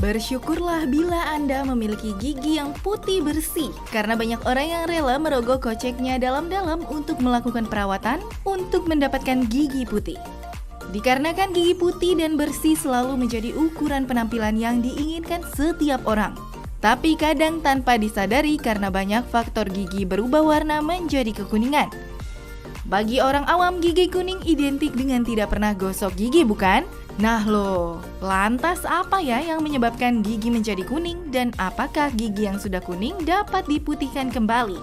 Bersyukurlah bila Anda memiliki gigi yang putih bersih, karena banyak orang yang rela merogoh koceknya dalam-dalam untuk melakukan perawatan untuk mendapatkan gigi putih. Dikarenakan gigi putih dan bersih selalu menjadi ukuran penampilan yang diinginkan setiap orang. Tapi kadang tanpa disadari karena banyak faktor gigi berubah warna menjadi kekuningan. Bagi orang awam, gigi kuning identik dengan tidak pernah gosok gigi, bukan? Nah loh, lantas apa ya yang menyebabkan gigi menjadi kuning dan apakah gigi yang sudah kuning dapat diputihkan kembali?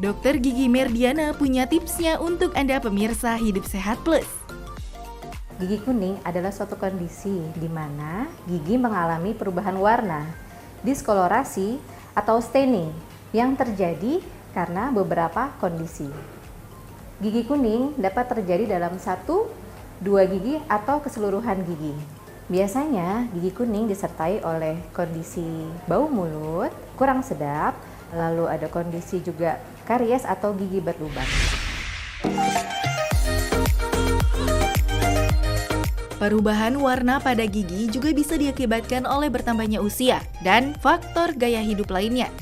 Dokter Gigi Merdiana punya tipsnya untuk Anda pemirsa Hidup Sehat Plus. Gigi kuning adalah suatu kondisi di mana gigi mengalami perubahan warna, diskolorasi atau staining yang terjadi karena beberapa kondisi. Gigi kuning dapat terjadi dalam 1-2 gigi atau keseluruhan gigi. Biasanya gigi kuning disertai oleh kondisi bau mulut, kurang sedap, lalu ada kondisi juga karies atau gigi berlubang. Perubahan warna pada gigi juga bisa diakibatkan oleh bertambahnya usia dan faktor gaya hidup lainnya.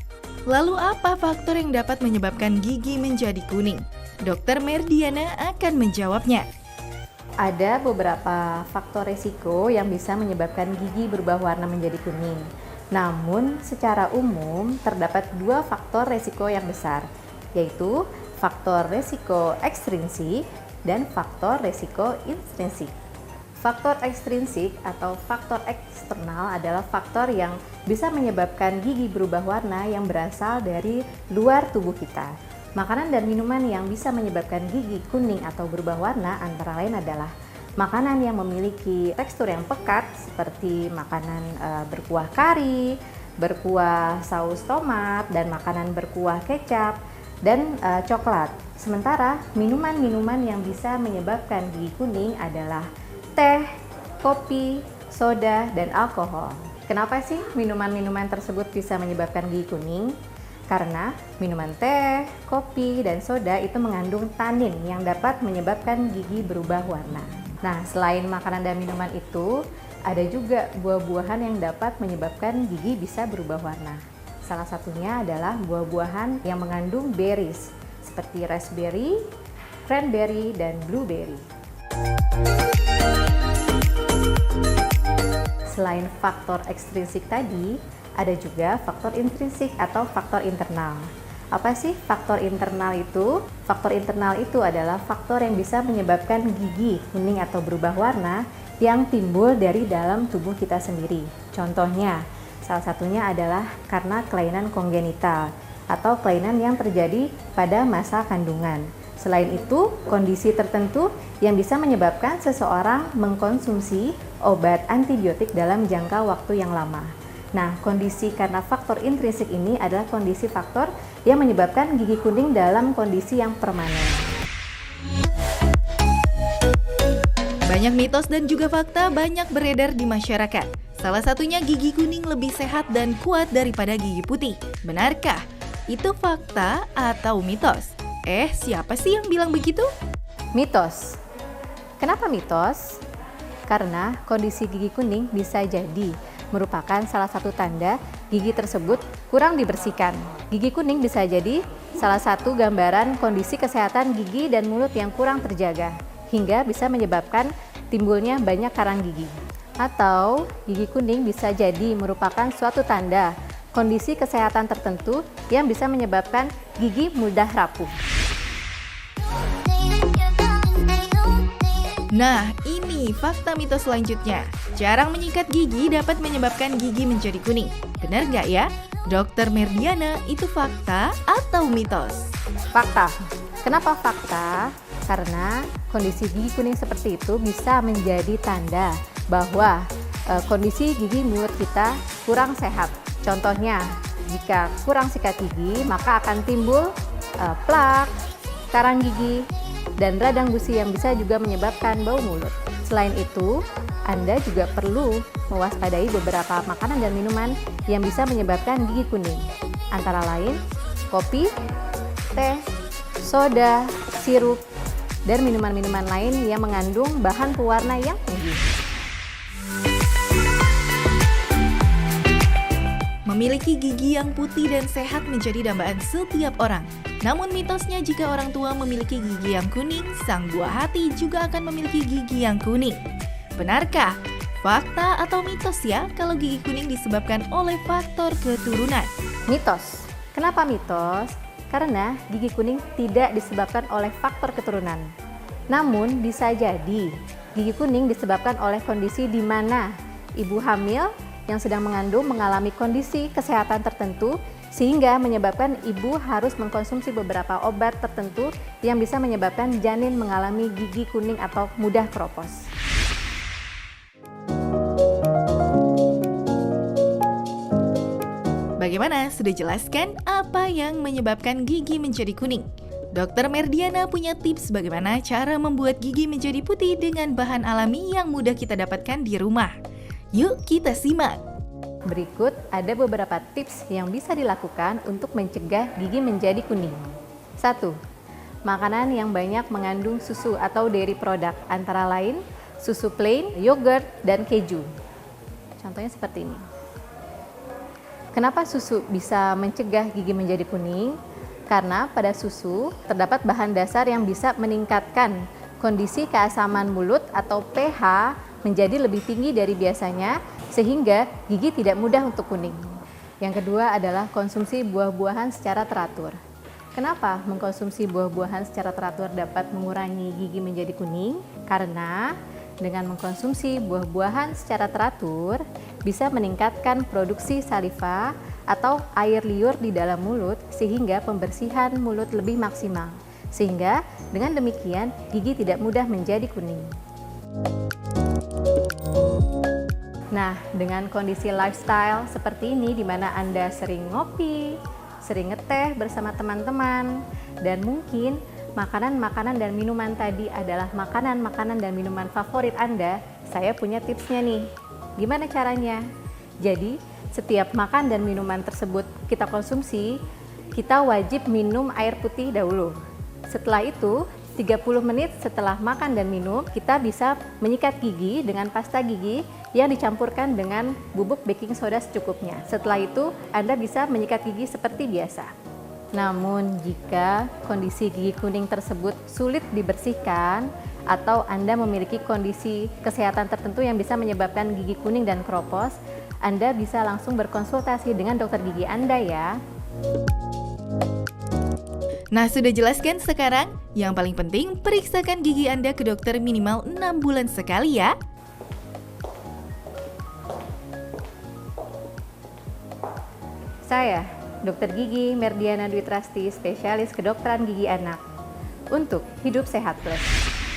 Lalu apa faktor yang dapat menyebabkan gigi menjadi kuning? Dokter Merdiana akan menjawabnya. Ada beberapa faktor resiko yang bisa menyebabkan gigi berubah warna menjadi kuning. Namun, secara umum terdapat 2 faktor resiko yang besar, yaitu faktor resiko ekstrinsik dan faktor resiko intrinsik. Faktor ekstrinsik atau faktor eksternal adalah faktor yang bisa menyebabkan gigi berubah warna yang berasal dari luar tubuh kita. Makanan dan minuman yang bisa menyebabkan gigi kuning atau berubah warna antara lain adalah makanan yang memiliki tekstur yang pekat seperti makanan berkuah kari, berkuah saus tomat, dan makanan berkuah kecap, dan coklat. Sementara minuman-minuman yang bisa menyebabkan gigi kuning adalah teh, kopi, soda, dan alkohol. Kenapa sih minuman-minuman tersebut bisa menyebabkan gigi kuning? Karena minuman teh, kopi, dan soda itu mengandung tanin yang dapat menyebabkan gigi berubah warna. Nah, selain makanan dan minuman itu, ada juga buah-buahan yang dapat menyebabkan gigi bisa berubah warna. Salah satunya adalah buah-buahan yang mengandung berries, seperti raspberry, cranberry, dan blueberry. Selain faktor ekstrinsik tadi, ada juga faktor intrinsik atau faktor internal. Apa sih faktor internal itu? Faktor internal itu adalah faktor yang bisa menyebabkan gigi kuning atau berubah warna yang timbul dari dalam tubuh kita sendiri. Contohnya, salah satunya adalah karena kelainan kongenital atau kelainan yang terjadi pada masa kandungan. Selain itu, kondisi tertentu yang bisa menyebabkan seseorang mengkonsumsi obat antibiotik dalam jangka waktu yang lama. Nah, kondisi karena faktor intrinsik ini adalah kondisi faktor yang menyebabkan gigi kuning dalam kondisi yang permanen. Banyak mitos dan juga fakta banyak beredar di masyarakat. Salah satunya gigi kuning lebih sehat dan kuat daripada gigi putih. Benarkah? Itu fakta atau mitos? Siapa sih yang bilang begitu? Mitos. Kenapa mitos? Karena kondisi gigi kuning bisa jadi merupakan salah satu tanda gigi tersebut kurang dibersihkan. Gigi kuning bisa jadi salah satu gambaran kondisi kesehatan gigi dan mulut yang kurang terjaga, hingga bisa menyebabkan timbulnya banyak karang gigi. Atau gigi kuning bisa jadi merupakan suatu tanda kondisi kesehatan tertentu yang bisa menyebabkan gigi mudah rapuh. Nah, ini fakta mitos selanjutnya. Jarang menyikat gigi dapat menyebabkan gigi menjadi kuning. Benar nggak ya? Dokter Merdiana, itu fakta atau mitos? Fakta. Kenapa fakta? Karena kondisi gigi kuning seperti itu bisa menjadi tanda bahwa kondisi gigi mulut kita kurang sehat. Contohnya, jika kurang sikat gigi, maka akan timbul plak, karang gigi, dan radang gusi yang bisa juga menyebabkan bau mulut. Selain itu, Anda juga perlu mewaspadai beberapa makanan dan minuman yang bisa menyebabkan gigi kuning. Antara lain, kopi, teh, soda, sirup, dan minuman-minuman lain yang mengandung bahan pewarna yang tinggi. Memiliki gigi yang putih dan sehat menjadi dambaan setiap orang. Namun mitosnya jika orang tua memiliki gigi yang kuning, sang buah hati juga akan memiliki gigi yang kuning. Benarkah? Fakta atau mitos ya kalau gigi kuning disebabkan oleh faktor keturunan? Mitos. Kenapa mitos? Karena gigi kuning tidak disebabkan oleh faktor keturunan. Namun bisa jadi gigi kuning disebabkan oleh kondisi di mana ibu hamil yang sedang mengandung mengalami kondisi kesehatan tertentu sehingga menyebabkan ibu harus mengkonsumsi beberapa obat tertentu yang bisa menyebabkan janin mengalami gigi kuning atau mudah keropos. Bagaimana? Sudah jelaskan apa yang menyebabkan gigi menjadi kuning? Dokter Merdiana punya tips bagaimana cara membuat gigi menjadi putih dengan bahan alami yang mudah kita dapatkan di rumah. Yuk kita simak! Berikut ada beberapa tips yang bisa dilakukan untuk mencegah gigi menjadi kuning. 1. Makanan yang banyak mengandung susu atau dairy product, antara lain susu plain, yogurt, dan keju. Contohnya seperti ini. Kenapa susu bisa mencegah gigi menjadi kuning? Karena pada susu terdapat bahan dasar yang bisa meningkatkan kondisi keasaman mulut atau pH menjadi lebih tinggi dari biasanya sehingga gigi tidak mudah untuk kuning. Yang kedua adalah konsumsi buah-buahan secara teratur. Kenapa mengkonsumsi buah-buahan secara teratur dapat mengurangi gigi menjadi kuning? Karena dengan mengkonsumsi buah-buahan secara teratur bisa meningkatkan produksi saliva atau air liur di dalam mulut sehingga pembersihan mulut lebih maksimal. Sehingga dengan demikian gigi tidak mudah menjadi kuning. Nah, dengan kondisi lifestyle seperti ini di mana Anda sering ngopi, sering ngeteh bersama teman-teman, dan mungkin makanan-makanan dan minuman tadi adalah makanan-makanan dan minuman favorit Anda, saya punya tipsnya nih. Gimana caranya? Jadi, setiap makan dan minuman tersebut kita konsumsi, kita wajib minum air putih dahulu. Setelah itu, 30 menit setelah makan dan minum, kita bisa menyikat gigi dengan pasta gigi yang dicampurkan dengan bubuk baking soda secukupnya. Setelah itu, Anda bisa menyikat gigi seperti biasa. Namun, jika kondisi gigi kuning tersebut sulit dibersihkan atau Anda memiliki kondisi kesehatan tertentu yang bisa menyebabkan gigi kuning dan keropos, Anda bisa langsung berkonsultasi dengan dokter gigi Anda ya. Nah, sudah jelaskan sekarang? Yang paling penting, periksakan gigi Anda ke dokter minimal 6 bulan sekali ya. Saya, Dr. Gigi Merdiana Dwi Trasti, spesialis kedokteran gigi anak. Untuk Hidup Sehat Plus.